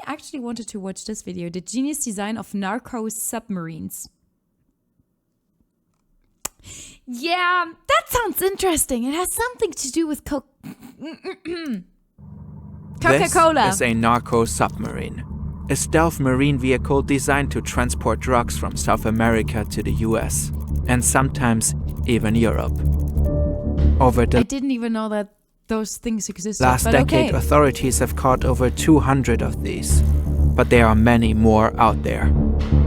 actually wanted to watch this video, the genius design of narco submarines. Yeah, that sounds interesting. It has something to do with Coca-Cola. This is a narco submarine, a stealth marine vehicle designed to transport drugs from South America to the US, and sometimes even Europe. I didn't even know that those things existed. Last decade, authorities have caught over 200 of these, but there are many more out there.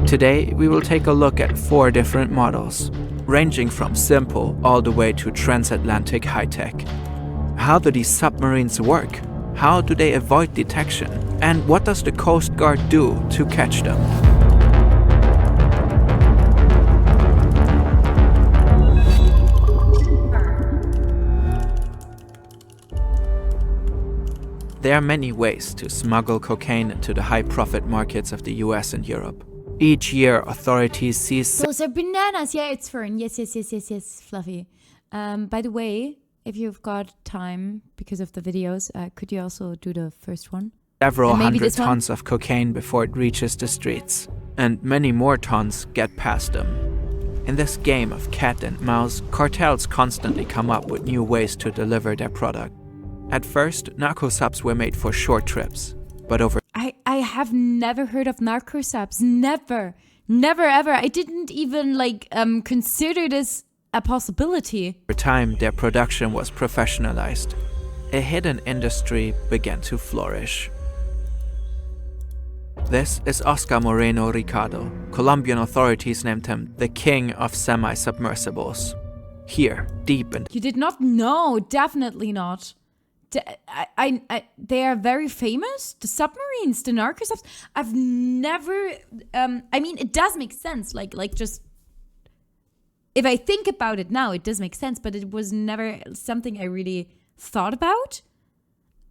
Today, we will take a look at 4 different models, ranging from simple all the way to transatlantic high-tech. How do these submarines work? How do they avoid detection? And what does the Coast Guard do to catch them? There are many ways to smuggle cocaine into the high-profit markets of the US and Europe. Each year, authorities seize... Those are bananas! Yeah, it's fern. Yes, Fluffy. By the way, if you've got time, because of the videos, could you also do the first one? Several hundred tons of cocaine before it reaches the streets. And many more tons get past them. In this game of cat and mouse, cartels constantly come up with new ways to deliver their product. At first, narco subs were made for short trips, but over... I have never heard of narco subs. Never ever. I didn't even consider this a possibility. Over time, their production was professionalized. A hidden industry began to flourish. This is Oscar Moreno Ricardo. Colombian authorities named him the king of semi-submersibles. Here, deep in... You did not know, definitely not. They are very famous, the submarines, the narco subs. I've never, I mean, it does make sense, like just, if I think about it now, it does make sense, but it was never something I really thought about,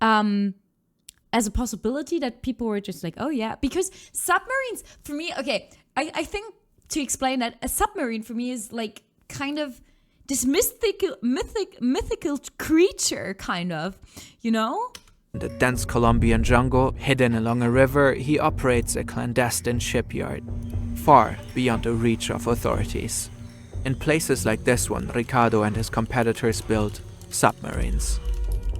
as a possibility that people were just like, oh yeah, because submarines, for me, okay, I think to explain that, a submarine for me is like kind of this mythical creature, kind of, you know? In the dense Colombian jungle, hidden along a river, he operates a clandestine shipyard, far beyond the reach of authorities. In places like this one, Ricardo and his competitors build submarines.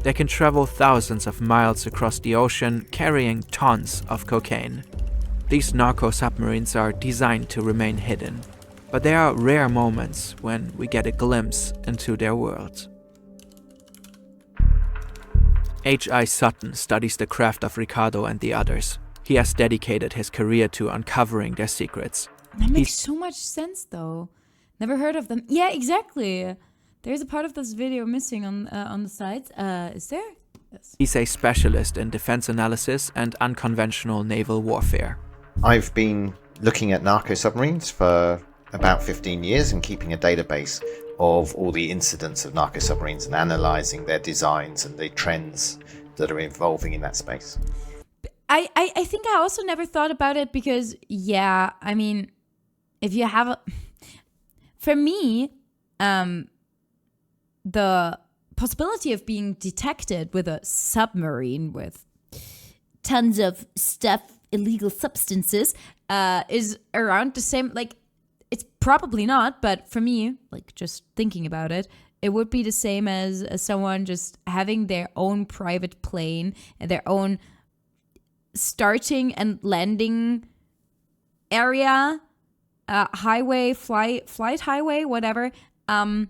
They can travel thousands of miles across the ocean, carrying tons of cocaine. These narco submarines are designed to remain hidden. But there are rare moments when we get a glimpse into their world. H.I. Sutton studies the craft of Ricardo and the others. He has dedicated his career to uncovering their secrets. That makes so much sense, though. Never heard of them. Yeah, exactly. There's a part of this video missing on the sides. Is there? Yes. He's a specialist in defense analysis and unconventional naval warfare. I've been looking at narco submarines for about 15 years and keeping a database of all the incidents of narco submarines and analyzing their designs and the trends that are evolving in that space. I think I also never thought about it because, yeah, I mean, if you have for me, the possibility of being detected with a submarine with tons of stuff, illegal substances, is around the same, like, it's probably not, but for me, like just thinking about it, it would be the same as someone just having their own private plane and their own starting and landing area, highway, flight highway, whatever, and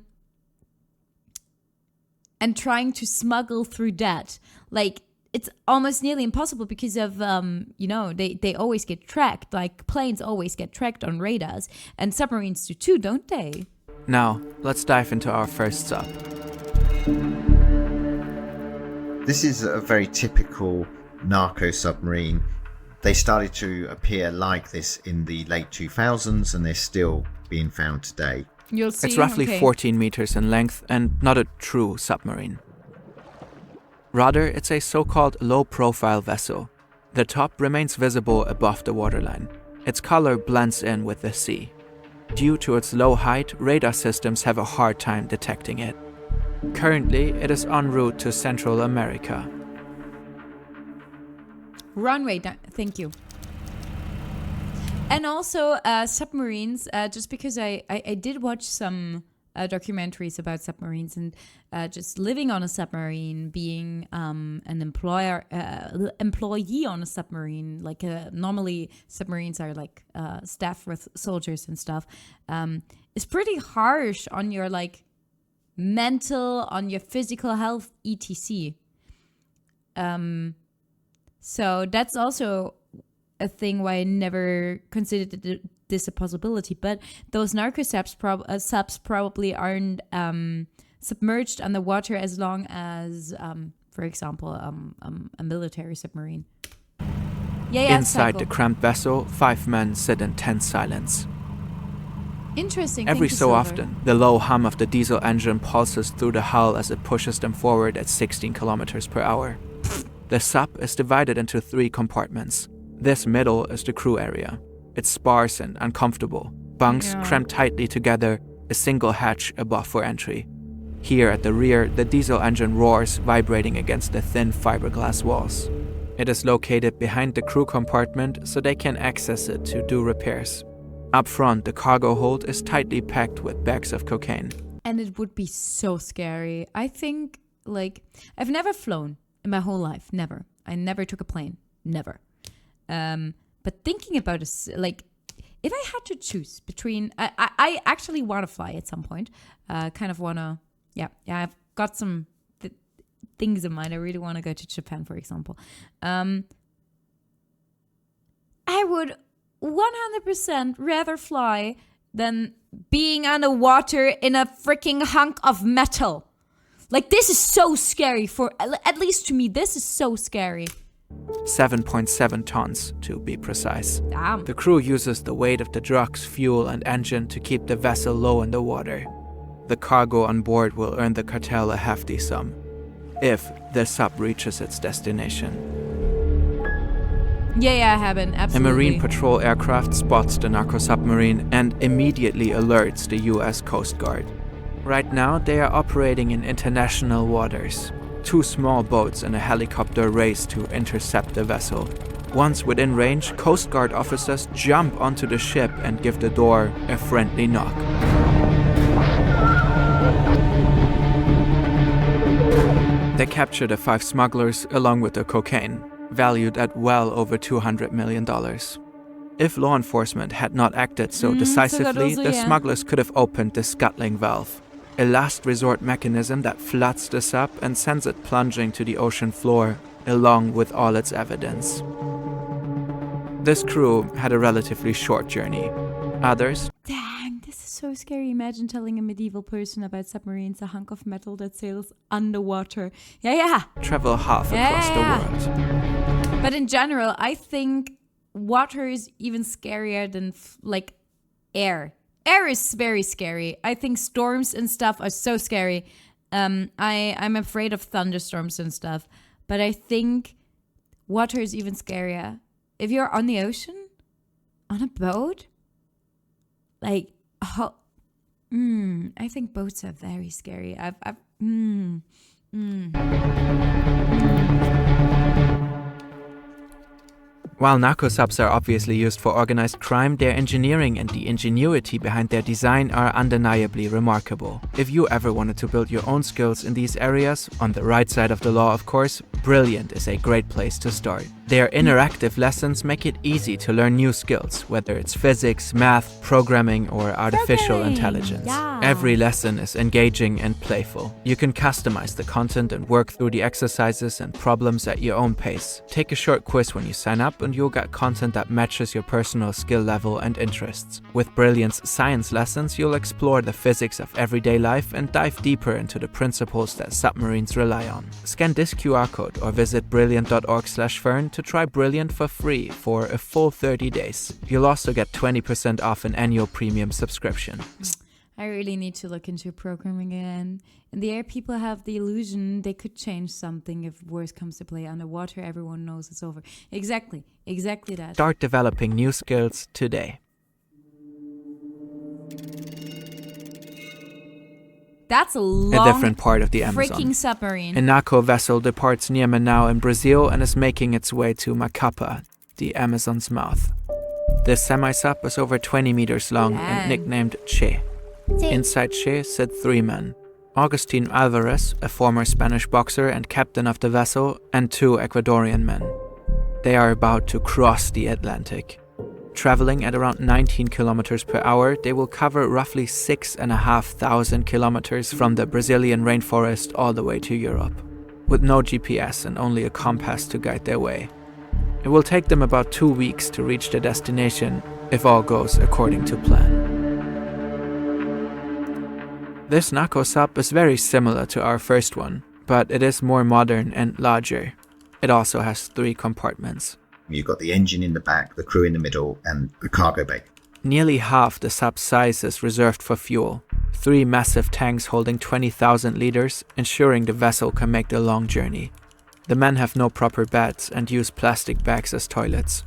trying to smuggle through that. Like, it's almost nearly impossible because of, they always get tracked. Like, planes always get tracked on radars. And submarines do too, don't they? Now, let's dive into our first sub. This is a very typical narco submarine. They started to appear like this in the late 2000s, and they're still being found today. You'll see. It's roughly 14 meters in length and not a true submarine. Rather, it's a so-called low-profile vessel. The top remains visible above the waterline. Its color blends in with the sea. Due to its low height, radar systems have a hard time detecting it. Currently, it is en route to Central America. Runway, thank you. And also submarines, just because I did watch some documentaries about submarines and just living on a submarine, being an employee on a submarine. Like normally submarines are like staffed with soldiers and stuff. It's pretty harsh on your like mental, on your physical health, etc. So that's also a thing why I never considered this a possibility. But those narco subs probably aren't submerged underwater as long as, for example, a military submarine. Yeah. Inside the cramped vessel, 5 men sit in tense silence. Interesting. Every Thank you, so Silver. often, the low hum of the diesel engine pulses through the hull as it pushes them forward at 16 kilometers per hour. The sub is divided into 3 compartments. This middle is the crew area. It's sparse and uncomfortable. Bunks cramped tightly together, a single hatch above for entry. Here at the rear, the diesel engine roars, vibrating against the thin fiberglass walls. It is located behind the crew compartment so they can access it to do repairs. Up front, the cargo hold is tightly packed with bags of cocaine. And it would be so scary. I think, like, I've never flown in my whole life. Never. I never took a plane. Never. But thinking about it, like, if I had to choose between, I actually want to fly at some point. Kind of want to, yeah, I've got some things in mind. I really want to go to Japan, for example. I would 100% rather fly than being underwater in a freaking hunk of metal. Like, this is so scary at least to me, this is so scary. 7.7 tons, to be precise. Damn. The crew uses the weight of the drugs, fuel, and engine to keep the vessel low in the water. The cargo on board will earn the cartel a hefty sum, if the sub reaches its destination. Yeah, I haven't, absolutely. A Marine patrol aircraft spots the narco submarine and immediately alerts the US Coast Guard. Right now, they are operating in international waters. 2 small boats and a helicopter race to intercept the vessel. Once within range, Coast Guard officers jump onto the ship and give the door a friendly knock. They capture the 5 smugglers along with the cocaine, valued at well over $200 million. If law enforcement had not acted so decisively, the smugglers could have opened the scuttling valve, a last resort mechanism that floods the sub and sends it plunging to the ocean floor, along with all its evidence. This crew had a relatively short journey. Others... Dang, this is so scary. Imagine telling a medieval person about submarines, a hunk of metal that sails underwater. Yeah. travel half across the world. But in general, I think water is even scarier than like air. Air is very scary. I think storms and stuff are so scary. I'm afraid of thunderstorms and stuff. But I think water is even scarier. If you're on the ocean, on a boat, like, I think boats are very scary. While narco subs are obviously used for organized crime, their engineering and the ingenuity behind their design are undeniably remarkable. If you ever wanted to build your own skills in these areas, on the right side of the law of course, Brilliant is a great place to start. Their interactive lessons make it easy to learn new skills, whether it's physics, math, programming, or artificial intelligence. Yeah. Every lesson is engaging and playful. You can customize the content and work through the exercises and problems at your own pace. Take a short quiz when you sign up and you'll get content that matches your personal skill level and interests. With Brilliant's science lessons, you'll explore the physics of everyday life and dive deeper into the principles that submarines rely on. Scan this QR code or visit brilliant.org/fern to try Brilliant for free for a full 30 days. You'll also get 20% off an annual premium subscription. I really need to look into programming again. In the air, people have the illusion they could change something if worse comes to play. Underwater, everyone knows it's over. Exactly that. Start developing new skills today. That's a long, different part of the Amazon. freaking submarine. A narco vessel departs near Manaus in Brazil and is making its way to Macapa, the Amazon's mouth. This semi-sub is over 20 meters long and nicknamed Che. Inside Che sit 3 men. Agustin Alvarez, a former Spanish boxer and captain of the vessel, and 2 Ecuadorian men. They are about to cross the Atlantic. Traveling at around 19 kilometers per hour, they will cover roughly 6,500 kilometers from the Brazilian rainforest all the way to Europe, with no GPS and only a compass to guide their way. It will take them about 2 weeks to reach their destination, if all goes according to plan. This narco sub is very similar to our first one, but it is more modern and larger. It also has 3 compartments. You've got the engine in the back, the crew in the middle, and the cargo bay. Nearly half the sub's size is reserved for fuel. 3 massive tanks holding 20,000 liters, ensuring the vessel can make the long journey. The men have no proper beds and use plastic bags as toilets.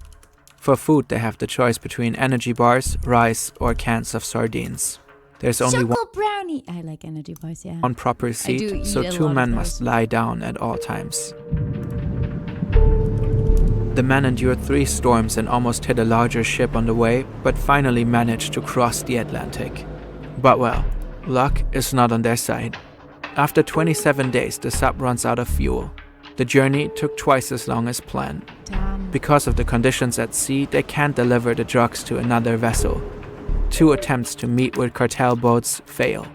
For food, they have the choice between energy bars, rice, or cans of sardines. There's only Chocolate brownie. I like energy bars, yeah. one proper seat, so 2 men must lie down at all times. The men endured 3 storms and almost hit a larger ship on the way, but finally managed to cross the Atlantic. But well, luck is not on their side. After 27 days, the sub runs out of fuel. The journey took twice as long as planned. Damn. Because of the conditions at sea, they can't deliver the drugs to another vessel. 2 attempts to meet with cartel boats fail.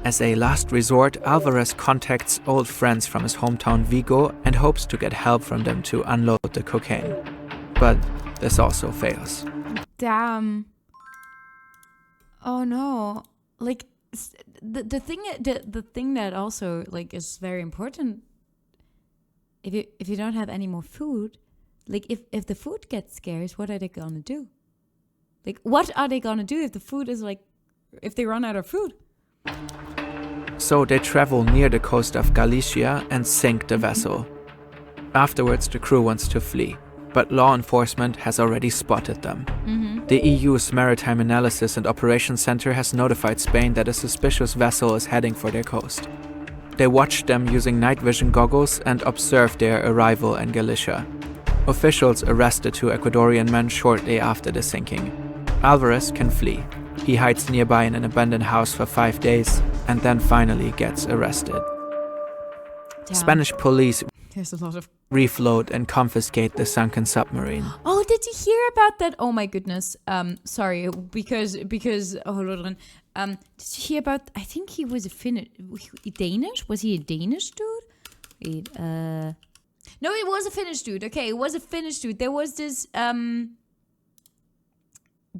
As a last resort, Alvarez contacts old friends from his hometown Vigo and hopes to get help from them to unload the cocaine. But this also fails. Damn. Oh no. Like the thing that also like is very important. If you don't have any more food, like if the food gets scarce, what are they gonna do? Like what are they gonna do if the food is like if they run out of food? So they travel near the coast of Galicia and sink the vessel. Afterwards, the crew wants to flee, but law enforcement has already spotted them. The EU's Maritime Analysis and Operations Center has notified Spain that a suspicious vessel is heading for their coast. They watched them using night vision goggles and observed their arrival in Galicia. Officials arrested 2 Ecuadorian men shortly after the sinking. Alvarez can flee. He hides nearby in an abandoned house for 5 days and then finally gets arrested. Damn. Spanish police There's a lot of refloat and confiscate the sunken submarine. Oh, did you hear about that? Oh my goodness. Sorry, because hold on. Did you hear about? I think he was Danish. Was he a Danish dude? Wait, no, it was a Finnish dude. Okay, it was a Finnish dude. There was this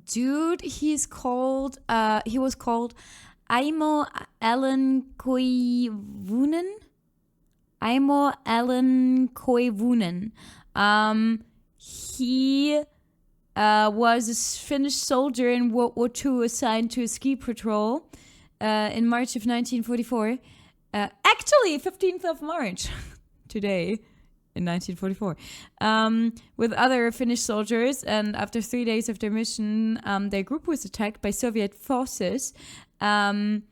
dude. He was called Aimo Allen Koivunen. Aimo Allen Koivunen. He was a Finnish soldier in World War II assigned to a ski patrol in March of 1944. Actually, 15th of March, today, in 1944, with other Finnish soldiers. And after 3 days of their mission, their group was attacked by Soviet forces, and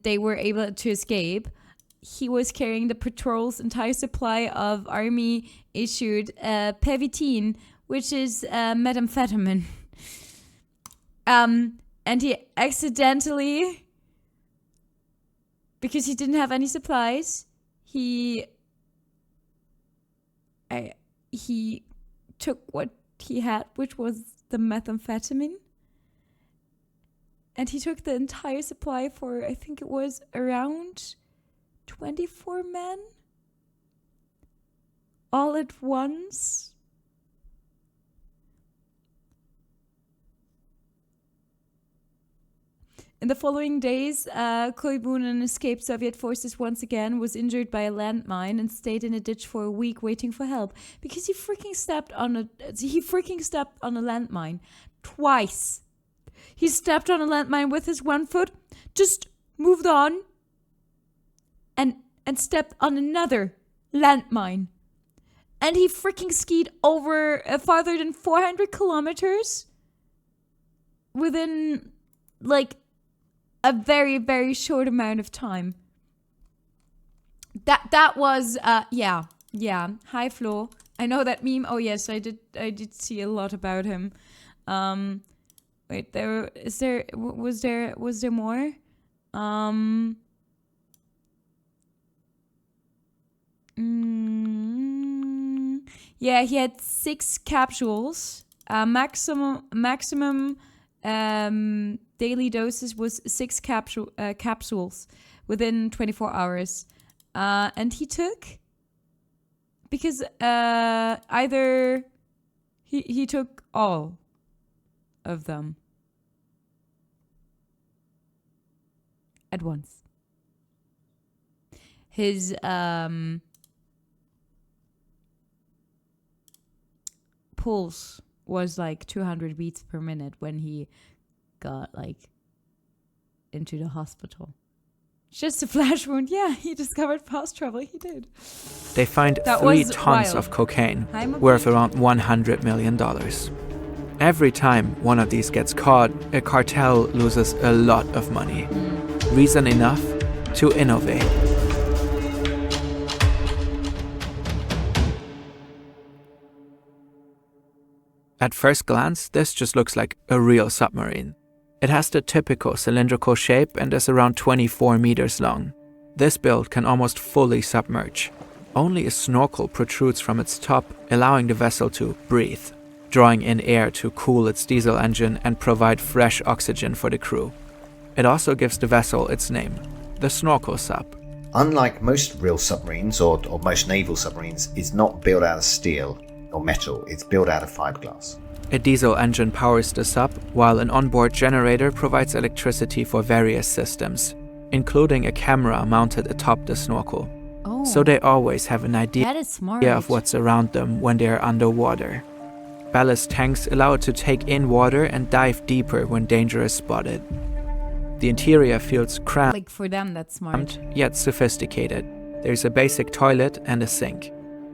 they were able to escape. He was carrying the patrol's entire supply of army-issued Pervitin, which is methamphetamine. And he accidentally, because he didn't have any supplies, he took what he had, which was the methamphetamine. And he took the entire supply for, I think it was around 24 men all at once. In the following days, Koivunen escaped Soviet forces once again, was injured by a landmine, and stayed in a ditch for a week waiting for help because he freaking stepped on a landmine twice. He stepped on a landmine with his one foot, just moved on, and stepped on another landmine. And he freaking skied over farther than 400 kilometers within, like, a very, very short amount of time. That was yeah. Hi Flo. I know that meme. Oh yes, I did see a lot about him. Wait, was there more? Yeah, he had 6 capsules. Maximum daily doses was 6 capsules within 24 hours. And he took, because either he took all of them at once. His pulse was like 200 beats per minute when he got like into the hospital. Just a flash wound. Yeah, he discovered fast travel. He did. They find That 3 was tons wild. of cocaine, I'm worth okay. around $100 million. Every time one of these gets caught, a cartel loses a lot of money. Reason enough to innovate. At first glance, this just looks like a real submarine. It has the typical cylindrical shape and is around 24 meters long. This build can almost fully submerge. Only a snorkel protrudes from its top, allowing the vessel to breathe, drawing in air to cool its diesel engine and provide fresh oxygen for the crew. It also gives the vessel its name, the Snorkel Sub. Unlike most real submarines or most naval submarines, it's not built out of steel or metal, it's built out of fiberglass. A diesel engine powers the sub, while an onboard generator provides electricity for various systems, including a camera mounted atop the snorkel. Oh, So they always have an idea that is smart. of what's around them when they're underwater. Ballast tanks allow it to take in water and dive deeper when danger is spotted. The interior feels cramped, Like for them, that's smart. yet sophisticated. There's a basic toilet and a sink.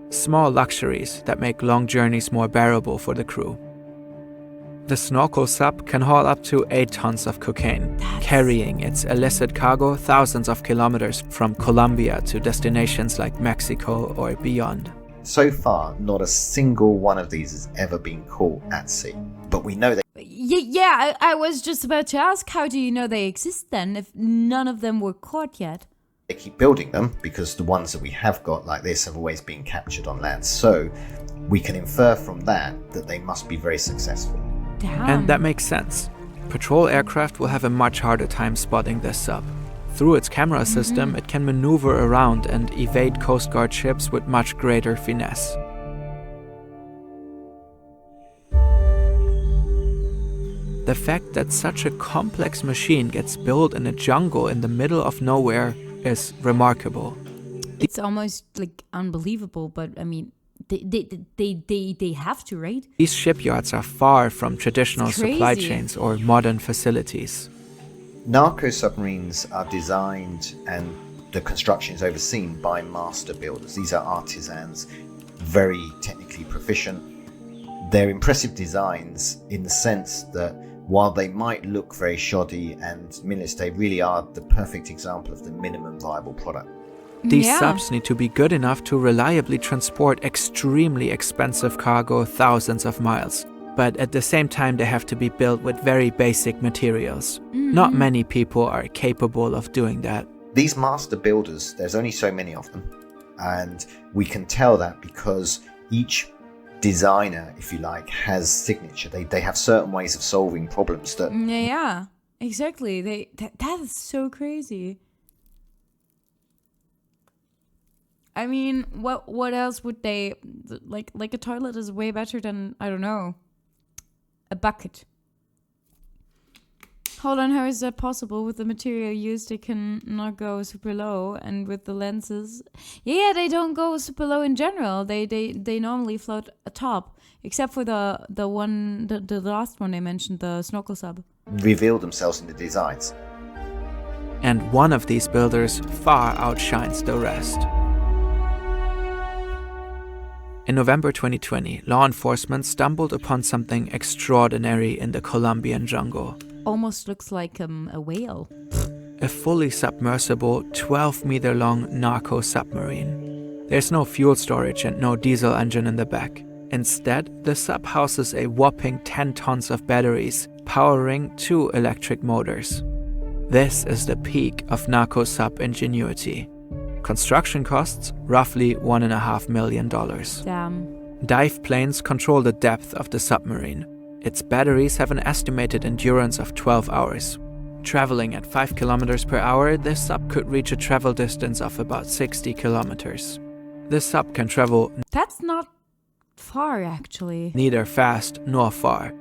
Small luxuries that make long journeys more bearable for the crew. The Snorkel Sub can haul up to 8 tons of cocaine, carrying its illicit cargo thousands of kilometers from Colombia to destinations like Mexico or beyond. So far, not a single one of these has ever been caught at sea. But we know they Yeah, I was just about to ask, how do you know they exist then if none of them were caught yet? keep building them because the ones that we have got like this have always been captured on land. So we can infer from that they must be very successful. Damn. And that makes sense. Patrol aircraft will have a much harder time spotting this sub. Through its camera system, it can maneuver around and evade Coast Guard ships with much greater finesse. The fact that such a complex machine gets built in a jungle in the middle of nowhere is remarkable. It's almost like unbelievable, but I mean, they have to, right? These shipyards are far from traditional It's supply crazy. chains or modern facilities. Narco submarines are designed and the construction is overseen by master builders. These are artisans, very technically proficient. They're impressive designs in the sense that while they might look very shoddy and minimalist, they really are the perfect example of the minimum viable product. These Yeah. subs need to be good enough to reliably transport extremely expensive cargo thousands of miles. But at the same time, they have to be built with very basic materials. Not many people are capable of doing that. These master builders, there's only so many of them. And we can tell that because each designer, if you like, has signature. They have certain ways of solving problems that Yeah, exactly. That is so crazy. I mean, what else would they like? A toilet is way better than, I don't know, a bucket. Hold on, how is that possible? With the material used, they can not go super low, and with the lenses, yeah, they don't go super low in general. They normally float atop, except for the last one I mentioned, the snorkel sub. reveal themselves in the designs. And one of these builders far outshines the rest. In November 2020, law enforcement stumbled upon something extraordinary in the Colombian jungle. almost looks like a whale. A fully submersible, 12-meter-long narco submarine. There's no fuel storage and no diesel engine in the back. Instead, the sub houses a whopping 10 tons of batteries, powering 2 electric motors. This is the peak of narco sub ingenuity. Construction costs roughly $1.5 million. Damn. Dive planes control the depth of the submarine. Its batteries have an estimated endurance of 12 hours. Traveling at 5 kilometers per hour, this sub could reach a travel distance of about 60 kilometers. This sub can travel That's not far, actually. neither fast nor far.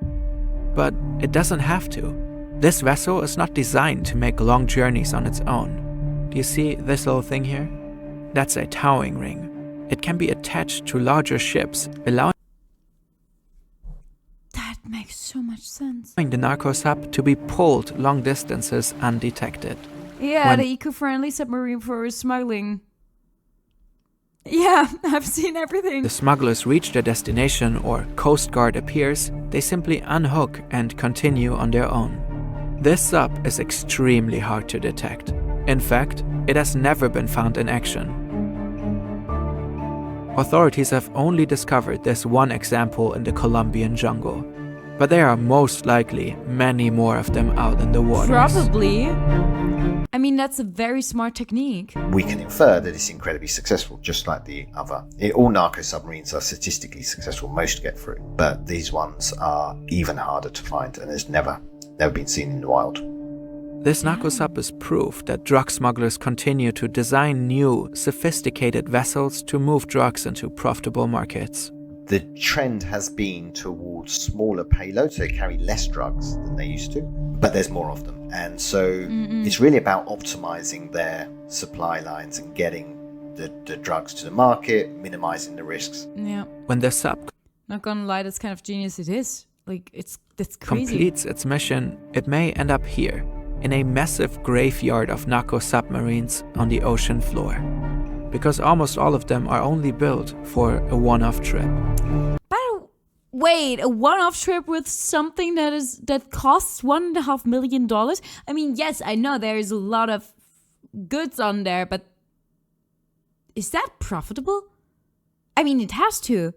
But it doesn't have to. This vessel is not designed to make long journeys on its own. Do you see this little thing here? That's a towing ring. It can be attached to larger ships, allowing That makes so much sense. the narco sub to be pulled long distances undetected. Yeah, When- the eco-friendly submarine for smuggling. Yeah, I've seen everything. The smugglers reach their destination or Coast Guard appears, they simply unhook and continue on their own. This sub is extremely hard to detect. In fact, it has never been found in action. Authorities have only discovered this one example in the Colombian jungle, but there are most likely many more of them out in the waters. Probably. I mean, that's a very smart technique. We can infer that it's incredibly successful, just like the other. All narco submarines are statistically successful, most get through, but these ones are even harder to find and has never been seen in the wild. This narco sub is proof that drug smugglers continue to design new, sophisticated vessels to move drugs into profitable markets. The trend has been towards smaller payloads. They carry less drugs than they used to, but there's more of them. And so it's really about optimizing their supply lines and getting the drugs to the market, minimizing the risks. Yeah. When the sub Not gonna lie, that's kind of genius it is. Like, that's crazy. completes its mission, it may end up here, in a massive graveyard of narco submarines on the ocean floor. Because almost all of them are only built for a one-off trip. Wait, a one-off trip with something that costs $1.5 million? I mean, yes, I know there is a lot of goods on there, but is that profitable? I mean, it has to.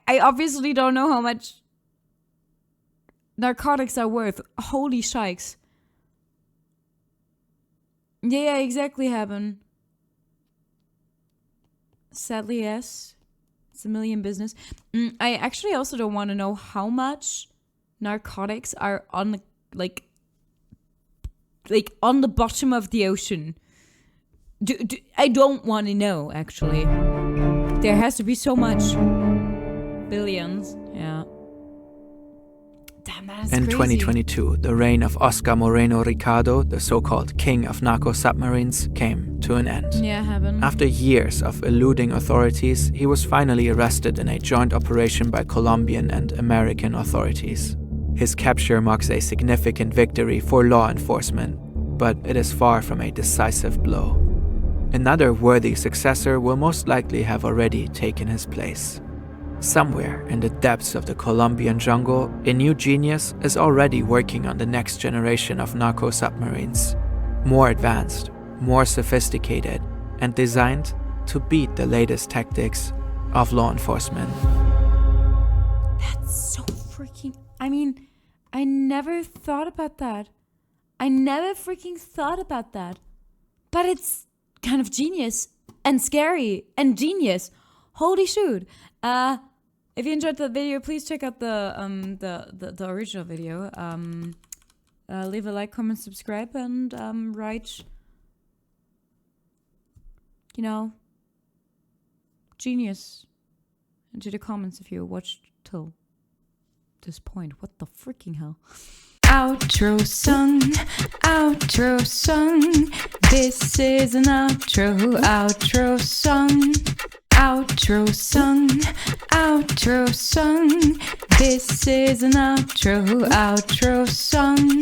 I obviously don't know how much narcotics are worth. Holy shikes. Yeah, exactly, Haben. Sadly, yes. It's a million business. I actually also don't want to know how much narcotics are on like on the bottom of the ocean. I don't want to know, actually. There has to be so much. Billions, yeah. Damn, that is In crazy. 2022, the reign of Oscar Moreno Ricardo, the so-called king of narco submarines, came to an end. Yeah, Haben. After years of eluding authorities, he was finally arrested in a joint operation by Colombian and American authorities. His capture marks a significant victory for law enforcement, but it is far from a decisive blow. Another worthy successor will most likely have already taken his place. Somewhere in the depths of the Colombian jungle, a new genius is already working on the next generation of narco submarines. More advanced, more sophisticated, and designed to beat the latest tactics of law enforcement. That's so freaking... I mean, I never thought about that. I never freaking thought about that. But it's kind of genius and scary and genius. Holy shoot. If you enjoyed the video, please check out the original video. Leave a like, comment, subscribe, and write, you know, genius into the comments if you watched till this point. What the freaking hell? Outro song, outro song. This is an outro song. Outro song, outro song. This is an outro song.